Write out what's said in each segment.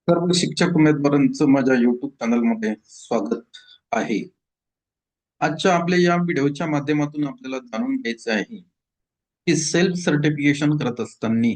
सर्व शिक्षक उमेदवारांचं माझ्या युट्यूब चॅनलमध्ये स्वागत आहे. आजच्या आपल्या या व्हिडिओच्या माध्यमातून आपल्याला जाणून घ्यायचं आहे की सेल्फ सर्टिफिकेशन करत असताना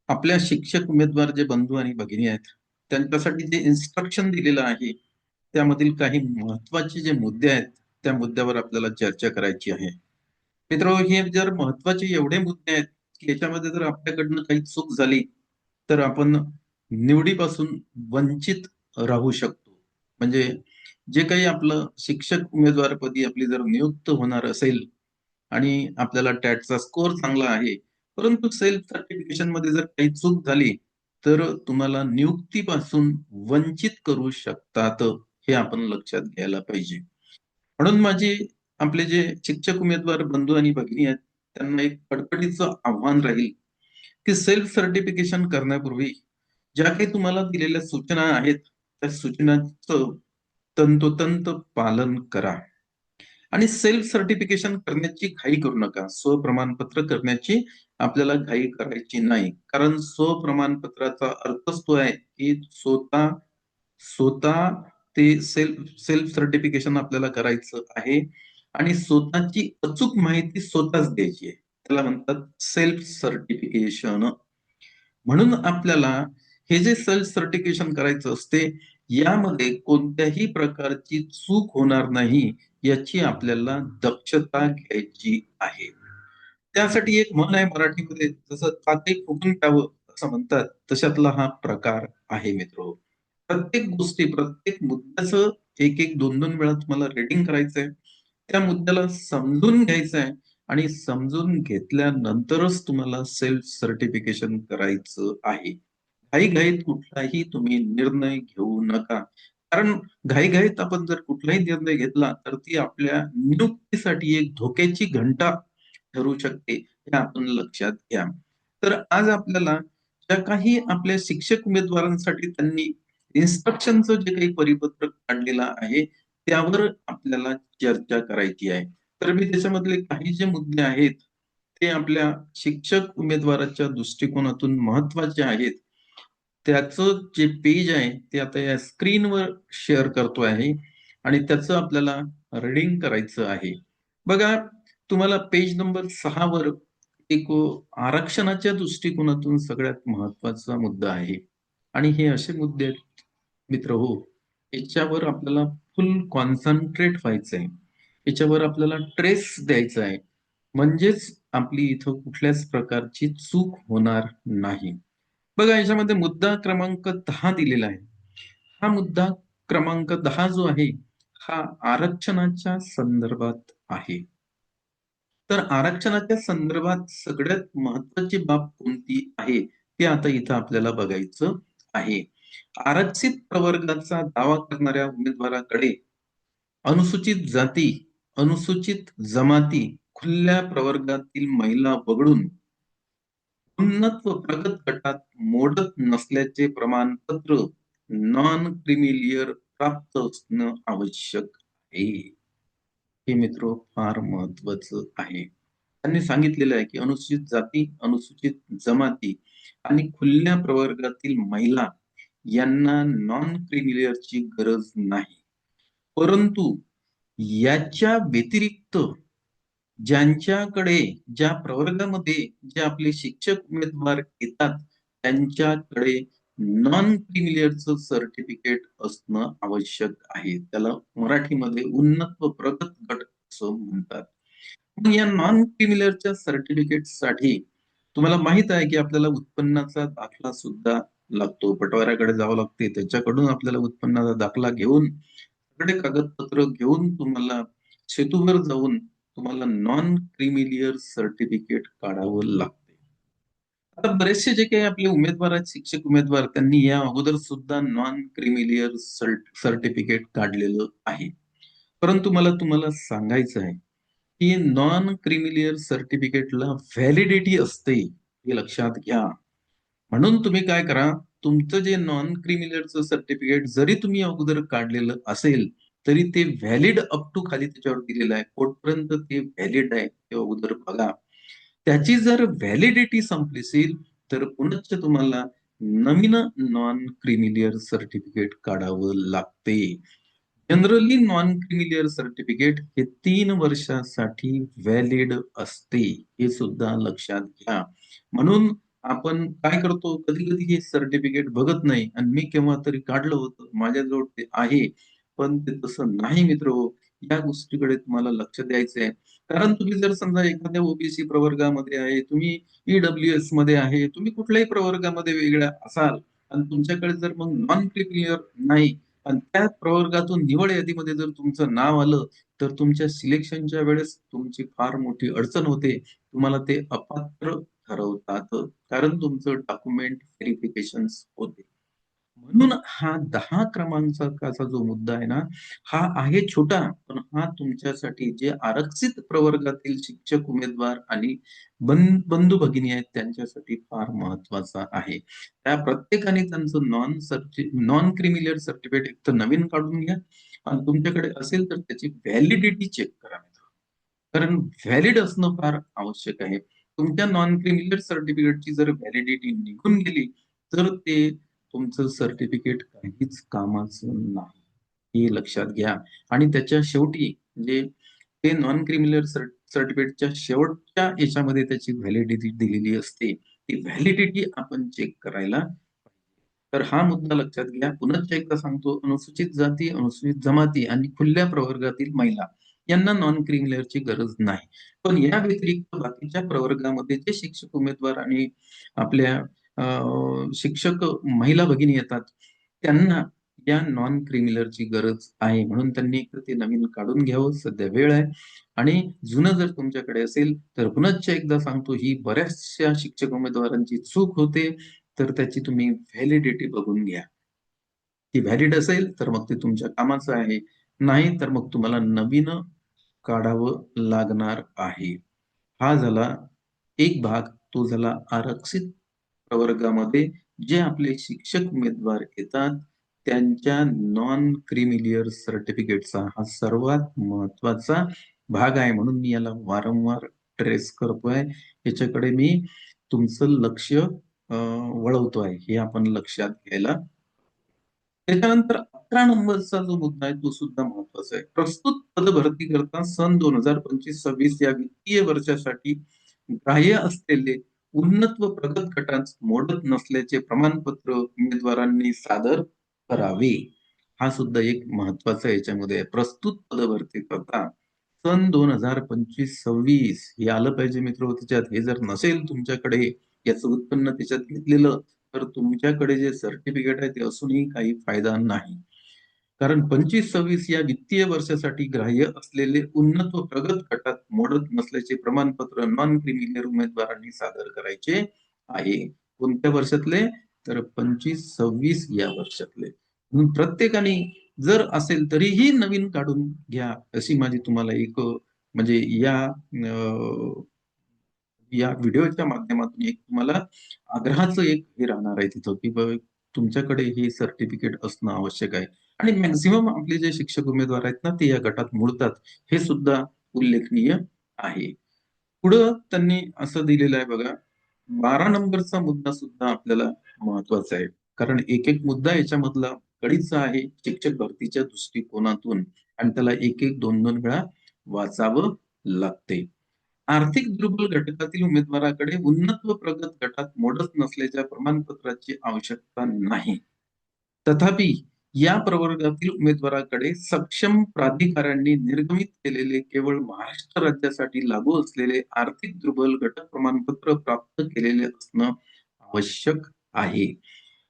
आपल्या शिक्षक उमेदवार जे बंधू आणि भगिनी आहेत त्यांच्यासाठी जे इन्स्ट्रक्शन दिलेलं आहे त्यामधील काही महत्वाचे जे मुद्दे आहेत त्या मुद्द्यावर आपल्याला चर्चा करायची आहे. मित्र, हे जर महत्वाचे एवढे मुद्दे आहेत की याच्यामध्ये जर आपल्याकडनं काही चूक झाली तर आपण निवडीपासून वंचित राहू शकतो. म्हणजे जे काही आपलं शिक्षक उमेदवारपदी आपली जर नियुक्त होणार असेल आणि आपल्याला टॅटचा स्कोर चांगला आहे, परंतु सेल्फ सर्टिफिकेशन मध्ये जर काही चूक झाली तर तुम्हाला नियुक्तीपासून वंचित करू शकतात. हे आपण लक्षात घ्यायला पाहिजे. म्हणून माझी आपले जे शिक्षक उमेदवार बंधू आणि भगिनी आहेत त्यांना एक कडकडीचं आव्हान राहील की सेल्फ सर्टिफिकेशन करण्यापूर्वी ज्या काही तुम्हाला दिलेल्या सूचना आहेत त्या सूचनांचं तंतोतंत पालन करा आणि सेल्फ सर्टिफिकेशन करण्याची घाई करू नका. स्वप्रमाणपत्र करण्याची आपल्याला घाई करायची नाही, कारण स्वप्रमाणपत्राचा अर्थच तो आहे की स्वतः स्वतः ते सेल्फ सेल्फ सर्टिफिकेशन आपल्याला करायचं आहे आणि स्वतःची अचूक माहिती स्वतःच द्यायची आहे. त्याला म्हणतात सेल्फ सर्टिफिकेशन. म्हणून आपल्याला हे जे सेल्फ सर्टिफिकेशन करायचं असते यामध्ये कोणत्याही प्रकारची चूक होणार नाही याची आपल्याला दक्षता घ्यायची आहे. त्यासाठी एक म्हण आहे मराठीमध्ये, जसं "काते फुगून प्यावं" असं म्हणतात, तशातला हा प्रकार आहे मित्र. प्रत्येक गोष्टी, प्रत्येक मुद्द्याचं एक एक दोन दोन वेळा तुम्हाला रीडिंग करायचंय, त्या मुद्द्याला समजून घ्यायचंय आणि समजून घेतल्यानंतरच तुम्हाला सेल्फ सर्टिफिकेशन करायचं आहे. घाईघाईत कुठलाही तुम्ही निर्णय घेऊ नका, कारण घाईघाईत आपण जर कुठलाही निर्णय घेतला तर ती आपल्या नियुक्तीसाठी एक धोक्याची घंटा ठरू शकते, हे आपण लक्षात घ्या. तर आज आपल्याला ज्या काही आपल्या शिक्षक उमेदवारांसाठी त्यांनी इन्स्ट्रक्शनचं जे काही परिपत्रक काढलेलं आहे त्यावर आपल्याला चर्चा करायची आहे. तर मी त्याच्यामधले काही जे मुद्दे आहेत ते आपल्या शिक्षक उमेदवाराच्या दृष्टिकोनातून महत्वाचे आहेत. त्याचं जे पेज आहे ते आता या स्क्रीनवर शेअर करतो आहे आणि त्याचं आपल्याला रीडिंग करायचं आहे. बघा, तुम्हाला पेज नंबर 6 वर एक आरक्षणाच्या दृष्टिकोनातून सगळ्यात महत्वाचा मुद्दा आहे आणि हे असे मुद्दे आहेत मित्र हो, याच्यावर आपल्याला फुल कॉन्सन्ट्रेट व्हायचं आहे. याच्यावर आपल्याला ट्रेस द्यायचा आहे. म्हणजेच आपली इथं कुठल्याच प्रकारची चूक होणार नाही. बघा, याच्यामध्ये मुद्दा क्रमांक 10 दिलेला आहे. हा मुद्दा क्रमांक 10 जो आहे हा आरक्षणाच्या संदर्भात आहे. तर आरक्षणाच्या संदर्भात सगळ्यात महत्वाची बाब कोणती आहे ते आता इथं आपल्याला बघायचं आहे. आरक्षित प्रवर्गाचा दावा करणाऱ्या उमेदवाराकडे अनुसूचित जाती, अनुसूचित जमाती, खुल्या प्रवर्गातील महिला वगळून उन्नत व प्रगत गटात मोडत नसल्याचे प्रमाणपत्र नॉन क्रिमिलियर प्राप्त असणं आवश्यक आहे. हे मित्र फार महत्वाचं आहे. त्यांनी सांगितलेलं आहे की अनुसूचित जाती, अनुसूचित जमाती आणि खुल्या प्रवर्गातील महिला यांना नॉन क्रिमिलियरची गरज नाही. परंतु याच्या व्यतिरिक्त ज्यांच्याकडे ज्या प्रवर्गामध्ये जे आपले शिक्षक उमेदवार येतात त्यांच्याकडे नॉन क्रिमिलियरचं सर्टिफिकेट असणं आवश्यक आहे. त्याला मराठीमध्ये उन्नत व प्रगत गट असं म्हणतात. मग या नॉन क्रिमिलियरच्या सर्टिफिकेटसाठी तुम्हाला माहित आहे की आपल्याला उत्पन्नाचा दाखला सुद्धा लागतो. पटवाऱ्याकडे जावं लागते, त्याच्याकडून आपल्याला उत्पन्नाचा दाखला घेऊन सगळे कागदपत्र घेऊन तुम्हाला सेतूवर जाऊन तुम्हाला नॉन क्रिमिलियर सर्टिफिकेट काढावं लागते. आता बरेचसे जे काही आपले उमेदवार आहेत, शिक्षक उमेदवार, त्यांनी या अगोदर सुद्धा नॉन क्रिमिलियर सर्टिफिकेट काढलेलं आहे. परंतु मला तुम्हाला सांगायचं आहे की नॉन क्रिमिलियर सर्टिफिकेटला व्हॅलिडिटी असते, हे लक्षात घ्या. म्हणून तुम्ही काय करा, तुमचं जे नॉन क्रिमिलियरचं सर्टिफिकेट जरी तुम्ही अगोदर काढलेलं असेल तरी ते व्हॅलिड अप टू खाली त्याच्यावर दिलेलं आहे, कोर्टपर्यंत ते व्हॅलिड आहे, ते अगोदर बघा. त्याची जर व्हॅलिडिटी संपली असेल तर पुनश्च तुम्हाला नवीन नॉन क्रिमिलियर सर्टिफिकेट काढावं लागते. जनरली नॉन क्रिमिलियर सर्टिफिकेट हे 3 वर्षासाठी व्हॅलिड असते. हे सुद्धा लक्षात घ्या. म्हणून आपण काय करतो, कधी कधी हे सर्टिफिकेट बघत नाही आणि मी केव्हा तरी काढलं होतं, माझ्याजवळ ते आहे. पण ते तसं नाही मित्र. या गोष्टीकडे तुम्हाला लक्ष द्यायचं आहे. कारण तुम्ही जर समजा एखाद्या ओबीसी प्रवर्गामध्ये आहे, तुम्ही ईडब्ल्यूएस मध्ये आहे, तुम्ही कुठल्याही प्रवर्गामध्ये वेगळ्या असाल आणि तुमच्याकडे जर मग नॉन क्रिमिलियर नाही आणि त्या प्रवर्गातून निवड यादीमध्ये जर तुमचं नाव आलं, तर तुमच्या सिलेक्शनच्या वेळेस तुमची फार मोठी अडचण होते. तुम्हाला ते अपात्र ठरवतात, कारण तुमचं डॉक्युमेंट व्हेरिफिकेशन होते. म्हणून हा 10 क्रमांकाचा जो मुद्दा आहे ना, हा आहे छोटा, पण हा तुमच्यासाठी जे आरक्षित प्रवर्गातील शिक्षक उमेदवार आणि बंधू भगिनी आहेत त्यांच्यासाठी फार महत्वाचा आहे. त्या प्रत्येकाने त्यांचं नॉन क्रिमिलियर सर्टिफिकेट एक तर नवीन काढून घ्या आणि तुमच्याकडे असेल तर त्याची व्हॅलिडिटी चेक करा मित्र. कारण व्हॅलिड असणं फार आवश्यक आहे. तुमच्या नॉन क्रिमिलियर सर्टिफिकेटची जर व्हॅलिडिटी निघून गेली, तर ते तुमचं सर्टिफिकेट काहीच कामाचं नाही. हे लक्षात घ्या. आणि त्याच्या शेवटी म्हणजे ते नॉन क्रिमिलियर सर्टिफिकेटच्या शेवटच्या याच्यामध्ये त्याची व्हॅलिडिटी दिलेली असते. ती व्हॅलिडिटी आपण चेक करायला पाहिजे. तर हा मुद्दा लक्षात घ्या. पुनश्च एकदा सांगतो, अनुसूचित जाती, अनुसूचित जमाती आणि खुल्या प्रवर्गातील महिला यांना नॉन क्रिमिलियरची गरज नाही. पण या व्यतिरिक्त बाकीच्या प्रवर्गामध्ये जे शिक्षक उमेदवार आणि आपल्या शिक्षक महिला भगिनी येतात, त्यांना या नॉन क्रिमिलियरची गरज आहे. म्हणून त्यांनी एक ते नवीन काढून घ्यावं, सध्या वेळ आहे. आणि जुनं जर तुमच्याकडे असेल तर पुनश्च एकदा सांगतो, ही बऱ्याचशा शिक्षक उमेदवारांची चूक होते. तर त्याची तुम्ही व्हॅलिडिटी बघून घ्या. ती व्हॅलिड असेल तर मग ते तुमच्या कामाचं आहे, नाही तर मग तुम्हाला नवीन काढावं लागणार आहे. हा झाला एक भाग. तो झाला आरक्षित प्रवर्गामध्ये जे आपले शिक्षक उमेदवार येतात त्यांच्या नॉन क्रिमिलियर सर्टिफिकेटचा हा सर्वात महत्वाचा भाग आहे. म्हणून मी याला वारंवार ट्रेस करतोय. याच्याकडे मी तुमचं लक्ष वळवतोय. हे आपण लक्षात घ्यायला. त्याच्यानंतर 11 नंबरचा जो मुद्दा आहे तो सुद्धा महत्वाचा आहे. प्रस्तुत पदभरती करता सन 2025-26 या वित्तीय वर्षासाठी ग्राह्य असलेले उन्नत व प्रगत गटात मोडत नसल्याचे प्रमाणपत्र उमेदवारांनी सादर करावे. हा सुद्धा एक महत्वाचा याच्यामध्ये आहे. प्रस्तुत पदभरती करता सन 2025-26 हे आलं पाहिजे मित्र त्याच्यात. हे जर नसेल तुमच्याकडे याचं उत्पन्न त्याच्यात घेतलेलं, तर तुमच्याकडे जे सर्टिफिकेट आहे ते असूनही काही फायदा नाही. कारण 25-26 या वित्तीय वर्षासाठी ग्राह्य असलेले उन्नत व प्रगत गटात मोडत नसल्याचे प्रमाणपत्र नॉन क्रिमिलियर उमेदवारांनी सादर करायचे आहे. कोणत्या वर्षातले? तर 25-26 या वर्षातले. म्हणून प्रत्येकाने जर असेल तरीही नवीन काढून घ्या, अशी माझी तुम्हाला एक म्हणजे या व्हिडिओच्या माध्यमातून एक तुम्हाला आग्रहाचं एक हे राहणार आहे तिथं, की तुमच्याकडे हे सर्टिफिकेट असणं आवश्यक आहे. आणि मॅक्झिमम आपले जे शिक्षक उमेदवार आहेत ना, ते या गटात मोडतात. हे सुद्धा उल्लेखनीय आहे. पुढं त्यांनी असं दिलेलं आहे बघा, 12 नंबरचा मुद्दा सुद्धा आपल्याला महत्वाचा आहे. कारण एक एक मुद्दा याच्यामधला कळीचा आहे शिक्षक भरतीच्या दृष्टिकोनातून आणि त्याला एक एक दोन दोन वेळा वाचावं लागते. आर्थिक दुर्बल घटकातील उमेदवाराकडे उन्नत व प्रगत गटात मोडत नसल्याच्या प्रमाणपत्राची आवश्यकता नाही. तथापि या प्रवर्गातील उमेदवाराकडे सक्षम प्राधिकाऱ्यांनी निर्गमित केलेले केवळ महाराष्ट्र राज्यासाठी लागू असलेले आर्थिक दुर्बल घटक प्रमाणपत्र प्राप्त केलेले असणं आवश्यक आहे.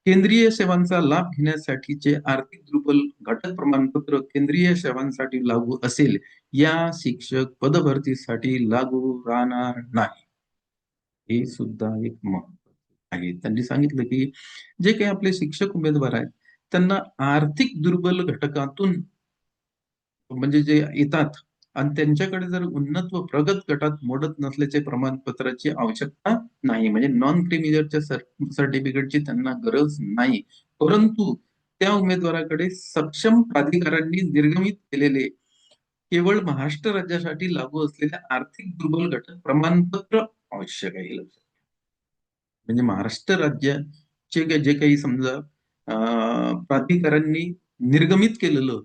केंद्रीय सेवांचा लाभ घेण्यासाठीचे आर्थिक दुर्बल घटक प्रमाणपत्र केंद्रीय सेवांसाठी लागू असेल, या शिक्षक पदभरतीसाठी लागू राहणार नाही. हे सुद्धा एक महत्वाचं आहे. त्यांनी सांगितलं की जे काही आपले शिक्षक उमेदवार आहेत त्यांना आर्थिक दुर्बल घटकातून म्हणजे जे येतात आणि त्यांच्याकडे जर उन्नत व प्रगत गटात मोडत नसल्याचे प्रमाणपत्राची आवश्यकता नाही. म्हणजे नॉन क्रिमिलियरच्या सर्टिफिकेटची त्यांना गरज नाही. परंतु त्या उमेदवाराकडे सक्षम प्राधिकाऱ्यांनी निर्गमित केलेले केवळ महाराष्ट्र राज्यासाठी लागू असलेल्या आर्थिक दुर्बल घटक प्रमाणपत्र आवश्यक आहे. म्हणजे महाराष्ट्र राज्य जे काही समजा प्राधिकाऱ्यांनी निर्गमित केलेलं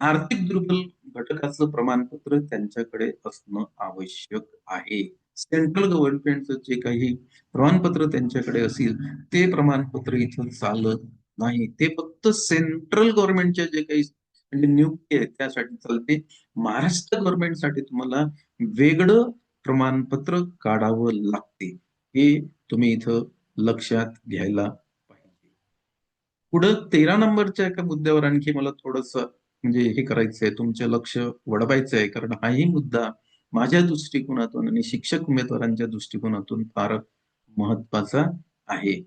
आर्थिक दुर्बल घटकाचं प्रमाणपत्र त्यांच्याकडे असणं आवश्यक आहे. सेंट्रल गव्हर्नमेंटचं जे काही प्रमाणपत्र त्यांच्याकडे असेल ते प्रमाणपत्र इथं चालत नाही. ते फक्त सेंट्रल गव्हर्नमेंटच्या जे काही म्हणजे नियुक्ती आहे त्यासाठी चालते. महाराष्ट्र गव्हर्नमेंटसाठी तुम्हाला वेगळं प्रमाणपत्र काढावं लागते. हे तुम्ही इथं लक्षात घ्यायला पाहिजे. पुढं 13 नंबरच्या एका मुद्द्यावर आणखी मला थोडंसं म्हणजे हे करायचंय, तुमचं लक्ष वळवायचं आहे. कारण हाही मुद्दा माझ्या दृष्टिकोनातून आणि शिक्षक उमेदवारांच्या दृष्टिकोनातून फार महत्वाचा आहे.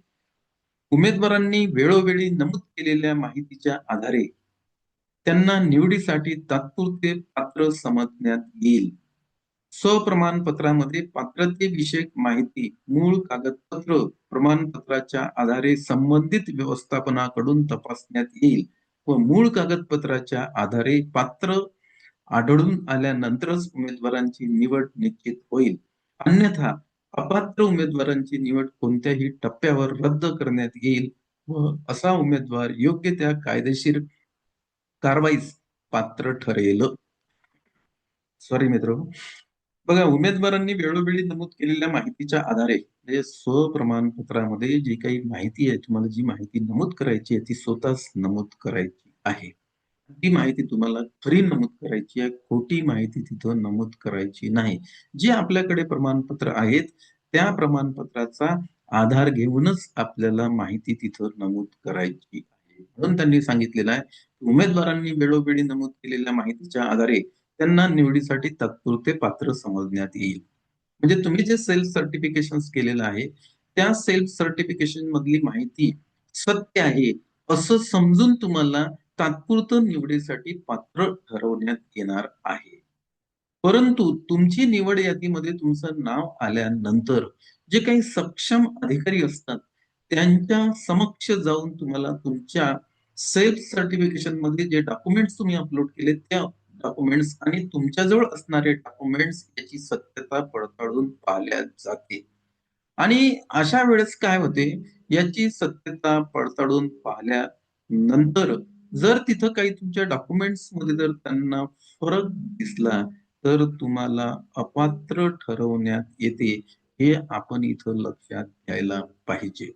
उमेदवारांनी वेळोवेळी नमूद केलेल्या माहितीच्या आधारे त्यांना निवडीसाठी तात्पुरते पात्र समजण्यात येईल. स्वप्रमाणपत्रामध्ये पात्रतेविषयक माहिती मूळ कागदपत्र प्रमाणपत्राच्या आधारे संबंधित व्यवस्थापनाकडून तपासण्यात येईल व मूळ कागदपत्राच्या आधारे पात्र आढळून आल्यानंतरच उमेदवारांची निवड निश्चित होईल. अन्यथा अपात्र उमेदवारांची निवड कोणत्याही टप्प्यावर रद्द करण्यात येईल व असा उमेदवार योग्य त्या कायदेशीर कारवाईस पात्र ठरेल. सॉरी मित्रांनो. बघा, उमेदवारांनी वेळोवेळी नमूद केलेल्या माहितीच्या आधारे म्हणजे स्वप्रमाणपत्रामध्ये जी काही माहिती आहे, तुम्हाला जी माहिती नमूद करायची आहे ती स्वतःच नमूद करायची आहे. ती माहिती तुम्हाला खरी नमूद करायची आहे, खोटी माहिती तिथं नमूद करायची नाही. जे आपल्याकडे प्रमाणपत्र आहेत त्या प्रमाणपत्राचा आधार घेऊनच आपल्याला माहिती तिथं नमूद करायची आहे. म्हणून त्यांनी सांगितलेलं आहे, उमेदवारांनी वेळोवेळी नमूद केलेल्या माहितीच्या आधारे त्यांना निवडीसाठी तात्पुरते पात्र समजण्यात येईल. म्हणजे तुम्ही जे सेल्फ सर्टिफिकेशन केलेलं आहे त्या सेल्फ सर्टिफिकेशन मधली माहिती सत्य आहे असं समजून तुम्हाला तात्पुरतं निवडीसाठी पात्र ठरवण्यात येणार आहे. परंतु तुमची निवड यादीमध्ये तुमचं नाव आल्यानंतर जे काही सक्षम अधिकारी असतात त्यांच्या समक्ष जाऊन तुम्हाला तुमच्या सेल्फ सर्टिफिकेशन मध्ये जे डॉक्युमेंट्स तुम्ही अपलोड केले त्या डॉक्युमेंट्स आणि तुमच्याजवळ असणारे डॉक्युमेंट्स याची सत्यता पडताळून पाहिल्या जाते. आणि अशा वेळेस काय होते, याची सत्यता पडताळून पाहिल्यानंतर जर तिथं काही तुमच्या डॉक्युमेंट्स मध्ये जर त्यांना फरक दिसला तर तुम्हाला अपात्र ठरवण्यात येते. हे आपण इथं लक्षात घ्यायला पाहिजे.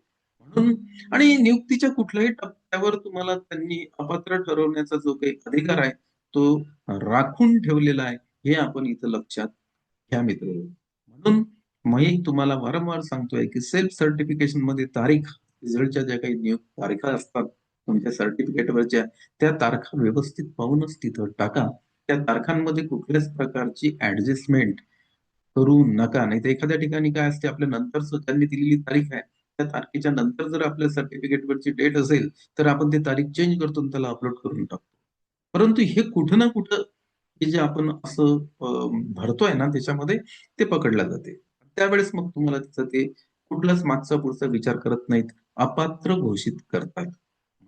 म्हणून आणि नियुक्तीच्या कुठल्याही टप्प्यावर तुम्हाला त्यांनी अपात्र ठरवण्याचा जो काही अधिकार आहे तो राखून ठेवलेला आहे. हे आपण इथं लक्षात घ्या मित्र. म्हणून मी तुम्हाला वारंवार सांगतोय की सेल्फ सर्टिफिकेशन मध्ये तारीख, रिझल्टच्या ज्या काही नियुक्त तारखा असतात तुमच्या सर्टिफिकेटवरच्या त्या तारखा व्यवस्थित पाहूनच तिथं टाका. त्या तारखांमध्ये कुठल्याच प्रकारची ऍडजस्टमेंट करू नका. नाही तर एखाद्या ठिकाणी काय असते, आपल्या नंतर त्यांनी दिलेली तारीख आहे त्या तारखेच्या नंतर जर आपल्या सर्टिफिकेटवरची डेट असेल तर आपण ती तारीख चेंज करतो आणि त्याला अपलोड करून टाकतो. परंतु हे कुठं ना कुठं हे जे आपण असं भरतोय ना त्याच्यामध्ये ते पकडलं जाते. त्यावेळेस मग तुम्हाला तिचं ते कुठलाच मागचा पुढचा विचार करत नाहीत, अपात्र घोषित करतात.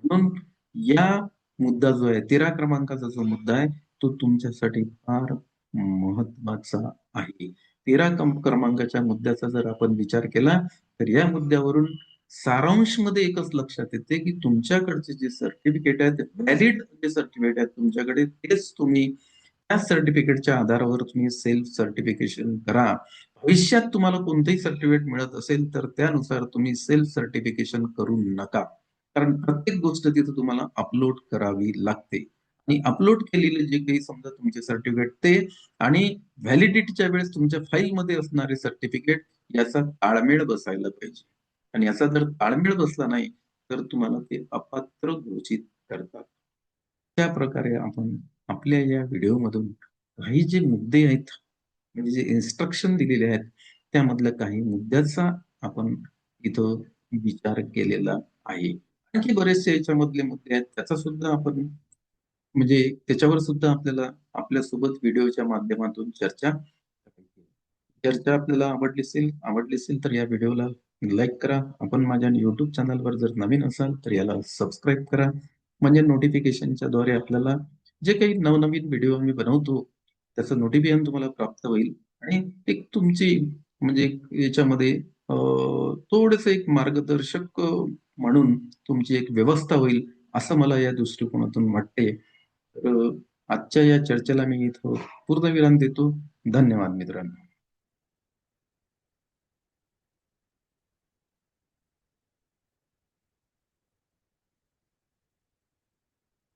म्हणून या मुद्दा जो आहे 13 क्रमांकाचा जो मुद्दा आहे तो तुमच्यासाठी फार महत्वाचा आहे. 13 क्रमांकाच्या मुद्द्याचा जर आपण विचार केला तर या मुद्द्यावरून सारांश मध्ये एकच लक्षात येते की तुमच्याकडचे जे सर्टिफिकेट आहेत व्हॅलिड जे सर्टिफिकेट आहेत तुमच्याकडे तेच तुम्ही त्या सर्टिफिकेटच्या आधारावर तुम्ही सेल्फ सर्टिफिकेशन करा. भविष्यात तुम्हाला कोणतंही सर्टिफिकेट मिळत असेल तर त्यानुसार तुम्ही सेल्फ सर्टिफिकेशन करू नका. कारण प्रत्येक गोष्ट तिथं तुम्हाला अपलोड करावी लागते. आणि अपलोड केलेले जे काही समजा तुमचे सर्टिफिकेट ते आणि व्हॅलिडिटीच्या वेळेस तुमच्या फाईलमध्ये असणारे सर्टिफिकेट याचा ताळमेळ बसायला पाहिजे. आणि याचा जर ताळमेळ बसला नाही तर तुम्हाला ते अपात्र घोषित करतात. त्या प्रकारे आपण आपल्या या व्हिडिओमधून काही जे मुद्दे आहेत म्हणजे जे इन्स्ट्रक्शन दिलेले आहेत त्यामधल्या काही मुद्द्याचा आपण इथं विचार केलेला आहे. आणखी बरेचसे याच्यामधले मुद्दे आहेत त्याचा सुद्धा आपण म्हणजे त्याच्यावर सुद्धा आपल्याला आपल्यासोबत व्हिडिओच्या माध्यमातून चर्चा करायची. चर्चा आपल्याला आवडली असेल तर या व्हिडिओला लाईक करा. आपण माझ्या युट्यूब चॅनलवर जर नवीन असाल तर याला सबस्क्राईब करा. म्हणजे नोटिफिकेशनच्या द्वारे आपल्याला जे काही नवनवीन व्हिडिओ मी बनवतो त्याचं नोटिफिकेशन तुम्हाला प्राप्त होईल आणि एक तुमची म्हणजे याच्यामध्ये थोडंसं एक मार्गदर्शक म्हणून तुमची एक व्यवस्था होईल, असं मला या दृष्टिकोनातून वाटते. तर आजच्या या चर्चेला मी इथं पूर्णविराम देतो. धन्यवाद मित्रांनो.